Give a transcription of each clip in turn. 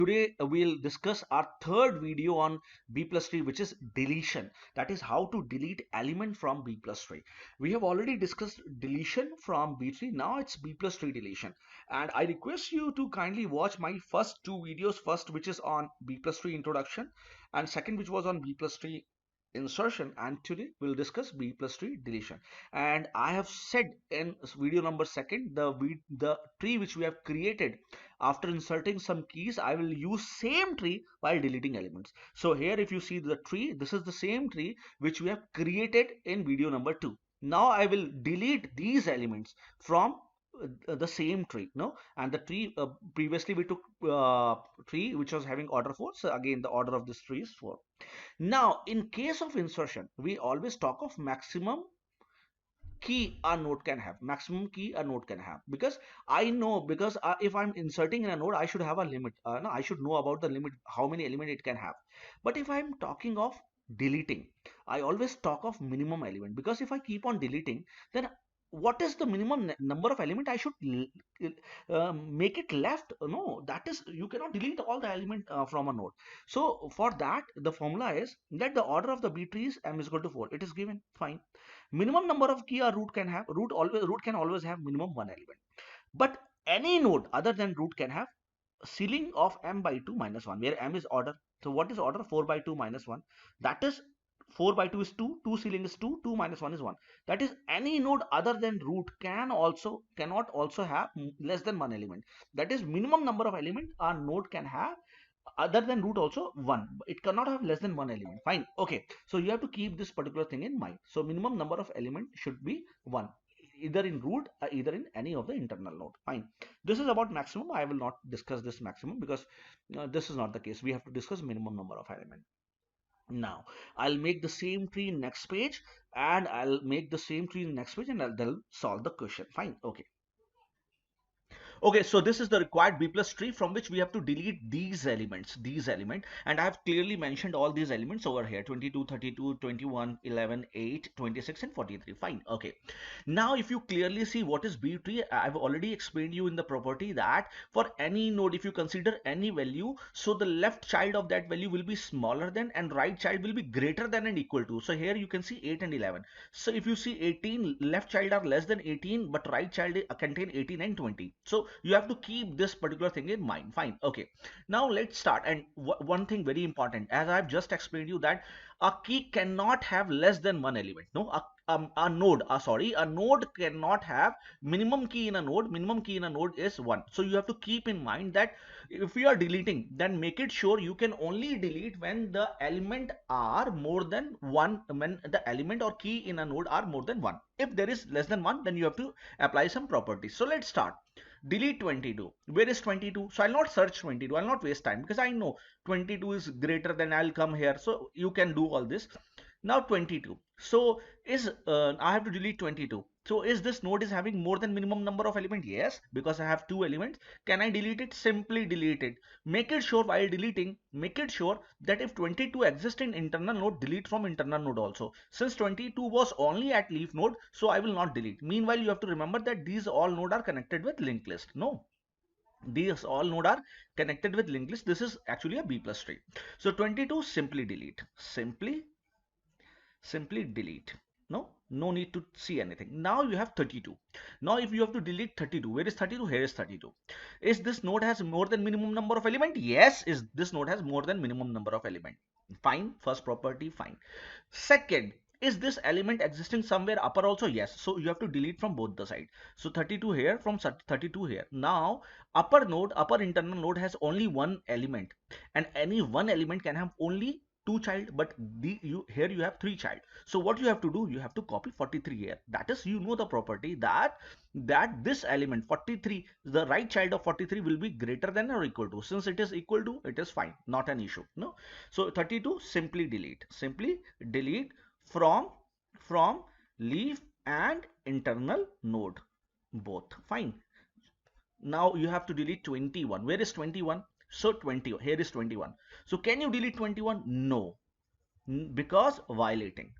Today we'll discuss our third video on B plus tree, which is deletion. That is how to delete element from B plus tree. We have already discussed deletion from B tree. Now it's B plus tree deletion. And I request you to kindly watch my first two videos. First, which is on B plus tree introduction, and second, which was on B plus tree insertion. And today we'll discuss B plus tree deletion. And I have said in video number second, the tree which we have created after inserting some keys, I will use same tree while deleting elements. So here if you see the tree, this is the same tree which we have created in video number 2. Now I will delete these elements from the same tree, no, and the tree previously we took tree which was having order 4, so again the order of this tree is 4. Now in case of insertion, we always talk of maximum key a node can have, maximum key a node can have, because I know, because if I'm inserting in a node, I should have a limit, no, I should know about the limit, how many element it can have. But if I'm talking of deleting, I always talk of minimum element, because if I keep on deleting, then what is the minimum number of element I should make it left? No, that is, you cannot delete all the element from a node. So for that, the formula is that the order of the B tree is m is equal to 4. It is given, fine. Minimum number of key a root can have, root can always have minimum one element. But any node other than root can have ceiling of m by 2 minus 1, where m is order. So what is order? 4 by 2 minus 1. That is 4 by 2 is 2, 2 ceiling is 2, 2 minus 1 is 1. That is, any node other than root cannot also have less than one element. That is, minimum number of element a node can have other than root also 1. It cannot have less than one element. Fine. Okay. So you have to keep this particular thing in mind. So minimum number of element should be 1, either in root or either in any of the internal node. Fine. This is about maximum. I will not discuss this maximum because this is not the case. We have to discuss minimum number of element. Now I'll make the same tree in next page, and I'll make the same tree in next page, and they'll solve the question. Fine. Okay. Okay, so this is the required B plus tree from which we have to delete these elements, and I have clearly mentioned all these elements over here: 22, 32, 21, 11, 8, 26, and 43. Fine. Okay. Now, if you clearly see what is B tree, I've already explained you in the property that for any node, if you consider any value, so the left child of that value will be smaller than and right child will be greater than and equal to. So here you can see 8 and 11. So if you see 18, left child are less than 18, but right child contain 18 and 20. So you have to keep this particular thing in mind. Fine. Okay. Now let's start. And one thing very important, as I've just explained you, that a key cannot have less than one element. No, a node cannot have minimum key in a node. Minimum key in a node is 1. So you have to keep in mind that if you are deleting, then make it sure you can only delete when the element are more than 1, when the element or key in a node are more than 1. If there is less than 1, then you have to apply some properties. So let's start. Delete 22. Where is 22? So I'll not search 22. I'll not waste time because I know 22 is greater than, I'll come here. So you can do all this. Now 22. So is I have to delete 22. So is this node is having more than minimum number of element? Yes, because I have 2 elements. Can I delete it? Simply delete it. Make it sure while deleting, make it sure that if 22 exists in internal node, delete from internal node also. Since 22 was only at leaf node, so I will not delete. Meanwhile, you have to remember that these all node are connected with linked list. No, these all node are connected with linked list. This is actually a B plus tree. So 22 simply delete. Simply delete. No need to see anything. Now you have 32. Now if you have to delete 32, where is 32? Here is 32. Is this node has more than minimum number of element? Yes, is this node has more than minimum number of element. Fine. First property, fine. Second, is this element existing somewhere upper also? Yes. So you have to delete from both the side. So 32 here, from 32 here. Now upper node, upper internal node has only one element, and any one element can have only 2 child, but here you have 3 child. So what you have to do, you have to copy 43 here. That is, you know the property that this element 43, the right child of 43 will be greater than or equal to. Since it is equal to, it is fine, not an issue. No. So 32 simply delete from leaf and internal node both. Fine. Now you have to delete 21. Where is 21? So 20, here is 21. So can you delete 21? No, because violating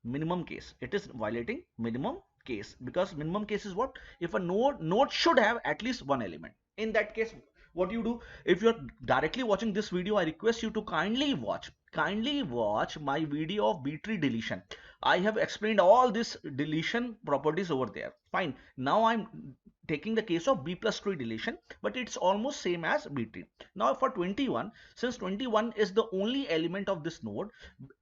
minimum case. It is violating minimum case, because minimum case is what? If a node should have at least one element. In that case, What you do, if you're directly watching this video, I request you to kindly watch my video of B tree deletion. I have explained all this deletion properties over there. Fine. Now I'm taking the case of B plus tree deletion, but it's almost same as B tree. Now for 21, since 21 is the only element of this node,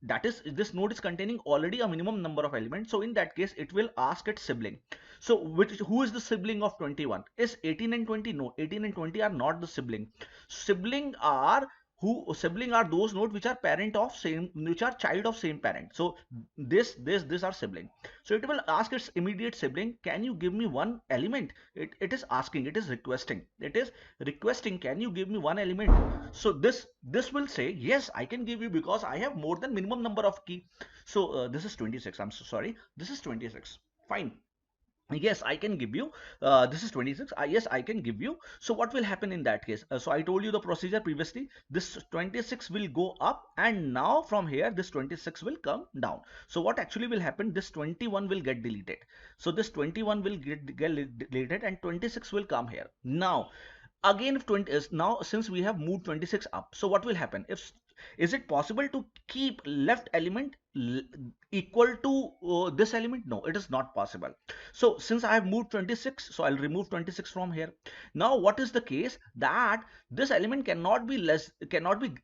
that is, this node is containing already a minimum number of elements, so in that case it will ask its sibling. So who is the sibling of 21? Is 18 and 20? No, 18 and 20 are not the sibling. Sibling are those nodes which are parent of same, which are child of same parent. So this are sibling. So it will ask its immediate sibling, can you give me one element? It is asking, it is requesting, can you give me one element? So this will say, yes, I can give you, because I have more than minimum number of key. So this is 26. I'm so sorry, this is 26. Fine. Yes, I can give you. This is 26. Yes, I can give you. So what will happen in that case? So I told you the procedure previously. This 26 will go up, and now from here this 26 will come down. So what actually will happen? This 21 will get deleted. So this 21 will get deleted, and 26 will come here. Now again, if 20 is now, since we have moved 26 up, so what will happen? If is it possible to keep left element equal to this element? No, it is not possible. So since I have moved 26, so I'll remove 26 from here. Now what is the case? That this element cannot be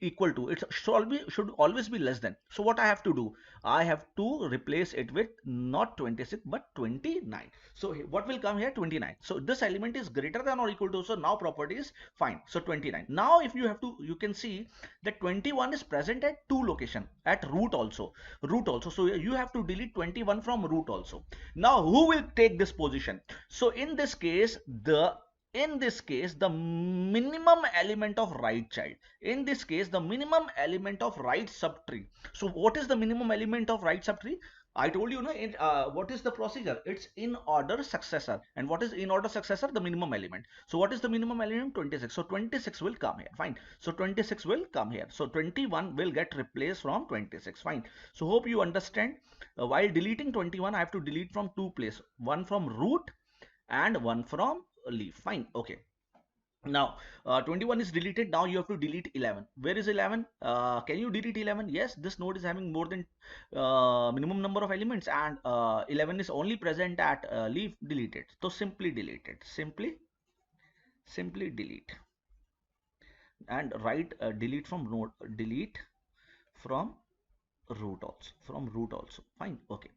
equal to, it should always be less than. So what I have to do? I have to replace it with not 26 but 29. So what will come here? 29. So this element is greater than or equal to, so now property is fine. So 29. Now if you have to, you can see that 21 is present at two location, at root also. So you have to delete 21 from root also. Now who will take this position? So in this case the minimum element of right child, in this case the minimum element of right subtree. So what is the minimum element of right subtree? I told you, what is the procedure? It's in order successor. And what is in order successor? The minimum element. So what is the minimum element? 26. So 26 will come here. Fine. So 26 will come here. So 21 will get replaced from 26. Fine. So hope you understand. While deleting 21, I have to delete from two places. One from root and one from leaf. Fine. Okay. Now 21 is deleted. Now you have to delete 11. Where is 11? Can you delete 11? Yes, this node is having more than minimum number of elements, and 11 is only present at leaf. Delete it. So simply delete it. Simply delete, and write delete from node, delete from root also. Fine. Okay.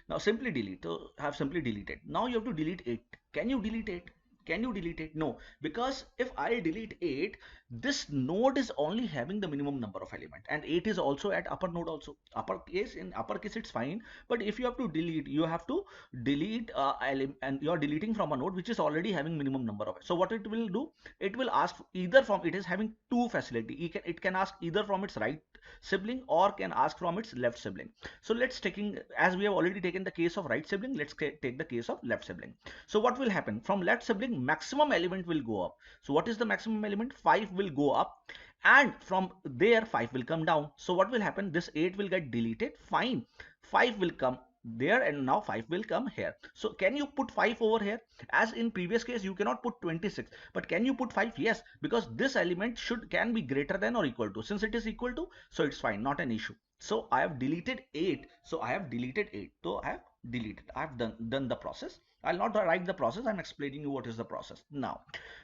Now simply delete. So have simply deleted. Now you have to delete 8. Can you delete 8? Can you delete it? No, because if I delete 8, this node is only having the minimum number of element, and 8 is also at upper node also. In uppercase it's fine, but if you have to delete, you have to delete and you are deleting from a node which is already having minimum number of it. So what it will do? It will ask either from, it is having two facility. It can ask either from its right sibling or can ask from its left sibling. So let's taking, as we have already taken the case of right sibling, let's take the case of left sibling. So what will happen? From left sibling, maximum element will go up. So what is the maximum element? 5 will go up, and from there 5 will come down. So what will happen? This 8 will get deleted. Fine. 5 will come there, and now 5 will come here. So can you put 5 over here? As in previous case, you cannot put 26, but can you put 5? Yes, because this element can be greater than or equal to. Since it is equal to, so it's fine, not an issue. So I have deleted 8. So I have deleted 8. So I have deleted. I have done the process. I'll not write the process. I'm explaining you what is the process. Now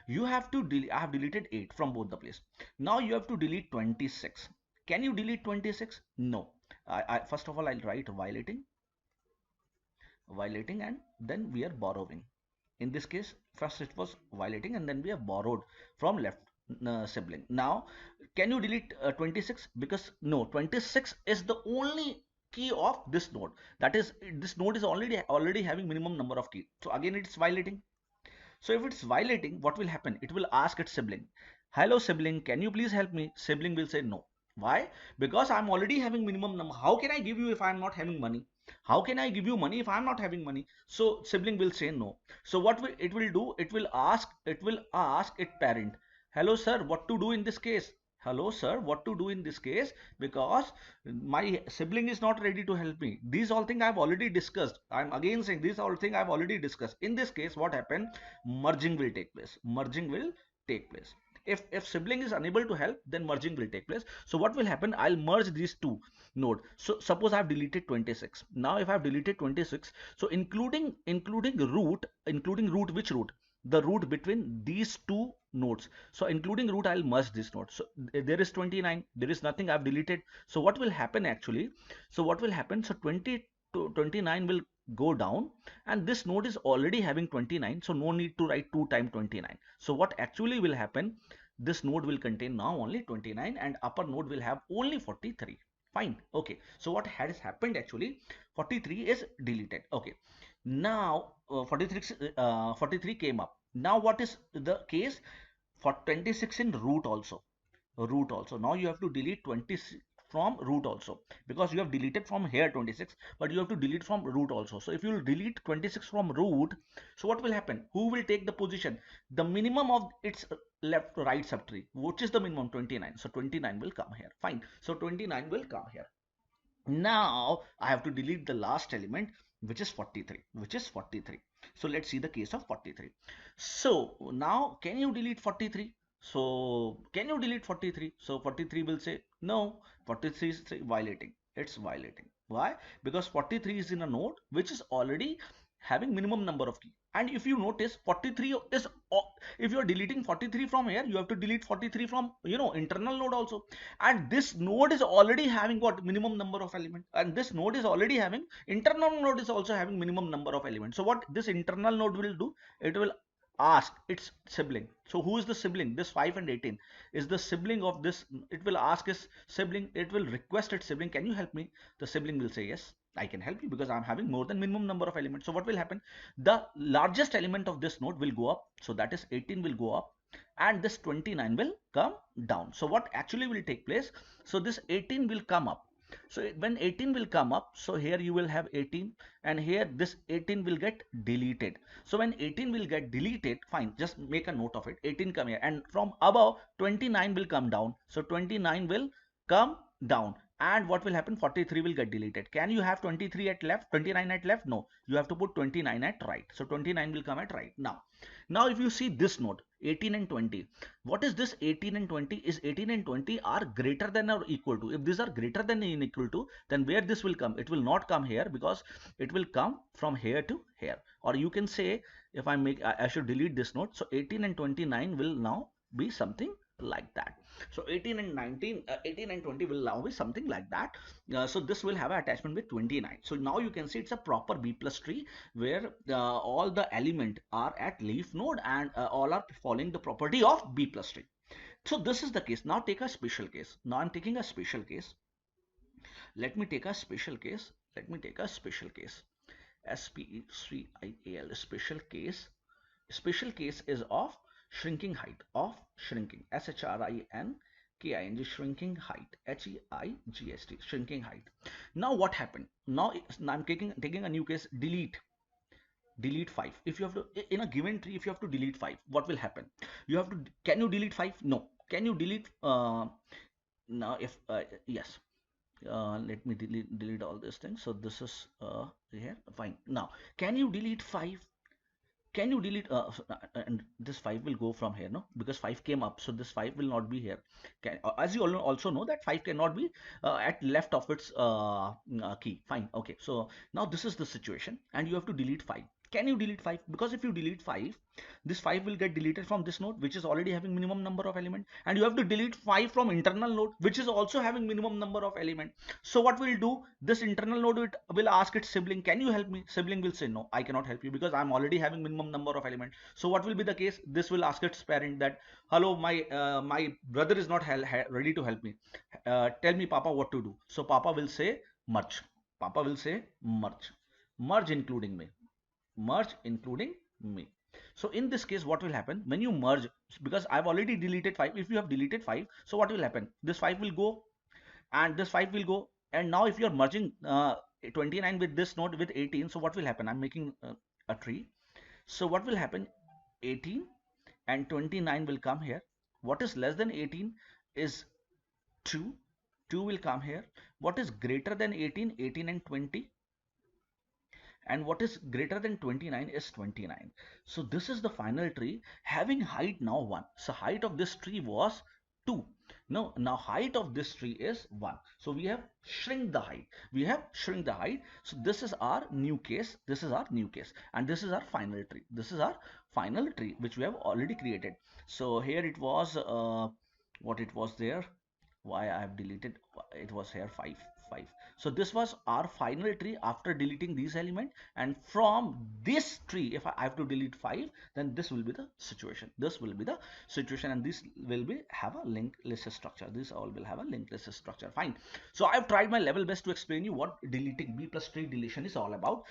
you have to delete. I have deleted 8 from both the place. Now you have to delete 26. Can you delete 26? No. First of all, I'll write violating, and then we are borrowing. In this case, first it was violating, and then we have borrowed from left sibling. Now can you delete 26? Because no, 26 is the only key of this node. That is, this node is already having minimum number of key. So again it's violating. So if it's violating, what will happen? It will ask its sibling, hello sibling, can you please help me? Sibling will say no. Why? Because I'm already having minimum number. How can I give you if I'm not having money? How can I give you money if I'm not having money? So sibling will say no. So what it will do? It will ask its parent, hello sir, what to do in this case? Hello sir, what to do in this case? Because my sibling is not ready to help me. These all things I've already discussed. I'm again saying these all things I've already discussed. In this case, what happened? Merging will take place. If sibling is unable to help, then merging will take place. So what will happen, I'll merge these two node. So suppose I've deleted 26. Now if I've deleted 26, so including root, which root, the root between these two nodes. So including root, I'll merge this node. So there is 29, there is nothing, I've deleted. So what will happen actually, so what will happen, so 20 to 29 will go down, and this node is already having 29, so no need to write 2 times 29. So what actually will happen, this node will contain now only 29 and upper node will have only 43. Fine. Okay, so what has happened actually, 43 is deleted. Okay, now 43 came up. Now what is the case for 26 in root also? Now you have to delete 20 from root also, because you have deleted from here 26, but you have to delete from root also. So if you will delete 26 from root, so what will happen, who will take the position, the minimum of its left right subtree, which is the minimum 29. So 29 will come here. Fine, so 29 will come here. Now I have to delete the last element, which is 43. So let's see the case of 43. So now can you delete 43? So can you delete 43? So 43 will say no, 43 is violating. It's violating. Why? Because 43 is in a node which is already having minimum number of key. And if you notice, 43 is, if you are deleting 43 from here, you have to delete 43 from, internal node also. And this node is already having what, minimum number of elements, and this node is already having, internal node is also having minimum number of elements. So what this internal node will do, it will ask its sibling. So who is the sibling? This 5 and 18 is the sibling of this. It will ask its sibling, it will request its sibling, can you help me? The sibling will say yes, I can help you because I'm having more than minimum number of elements. So what will happen, the largest element of this node will go up, so that is 18 will go up, and this 29 will come down. So what actually will take place, so this 18 will come up. So when 18 will come up, so here you will have 18, and here this 18 will get deleted. So when 18 will get deleted, fine, just make a note of it, 18 come here, and from above 29 will come down. So 29 will come down, and what will happen, 43 will get deleted. Can you have 23 at left, 29 at left? No, you have to put 29 at right. So 29 will come at right. Now if you see this node 18 and 20, what is this 18 and 20, is 18 and 20 are greater than or equal to. If these are greater than or equal to, then where this will come, it will not come here, because it will come from here to here. Or you can say, if I should delete this node, so 18 and 29 will now be something like that. So 18 and 19, 18 and 20 will now be something like that. So this will have an attachment with 29. So now you can see it's a proper B plus tree, where all the element are at leaf node, and all are following the property of B plus tree. So this is the case. Now take a special case. Now I'm taking a special case. Let me take a special case. SPECIAL, special case. Special case is of shrinking height, shrinking, SHRINKING, shrinking height, HEIGST, shrinking height. Now what happened? Now I'm taking a new case, delete 5. If you have to, in a given tree, if you have to delete 5, what will happen? You have to, can you delete 5? No. Can you delete, now if, yes. Let me delete all these things. So this is here, fine. Now, can you delete 5? Can you delete and this 5 will go from here, no, because 5 came up, so this 5 will not be here. As you also know that 5 cannot be at left of its key. Fine, okay, so now this is the situation, and you have to delete 5. Can you delete 5? Because if you delete 5, this 5 will get deleted from this node, which is already having minimum number of element, and you have to delete 5 from internal node, which is also having minimum number of element. So what will do, this internal node will ask its sibling, can you help me? Sibling will say no, I cannot help you because I'm already having minimum number of element. So what will be the case, this will ask its parent that, hello, my brother is not ready to help me, tell me papa what to do. So papa will say merge, merge including me. So in this case, what will happen when you merge, because I've already deleted 5, if you have deleted 5, so what will happen, this 5 will go, and this 5 will go, and now if you are merging 29 with this node with 18, so what will happen, I'm making a tree. So what will happen, 18 and 29 will come here. What is less than 18 is 2 will come here. What is greater than 18 and 20, and what is greater than 29 is 29. So this is the final tree having height now 1. So height of this tree was 2. No, now height of this tree is 1. So we have shrink the height. We have shrink the height. So this is our new case. This is our new case. And this is our final tree. This is our final tree which we have already created. So here it was what it was there. Why I have deleted, it was here 5. So this was our final tree after deleting these elements, and from this tree if I have to delete 5, then this will be the situation. This will be the situation, and this will be have a linked list structure. This all will have a linked list structure. Fine. So I've tried my level best to explain you what deleting B plus tree deletion is all about.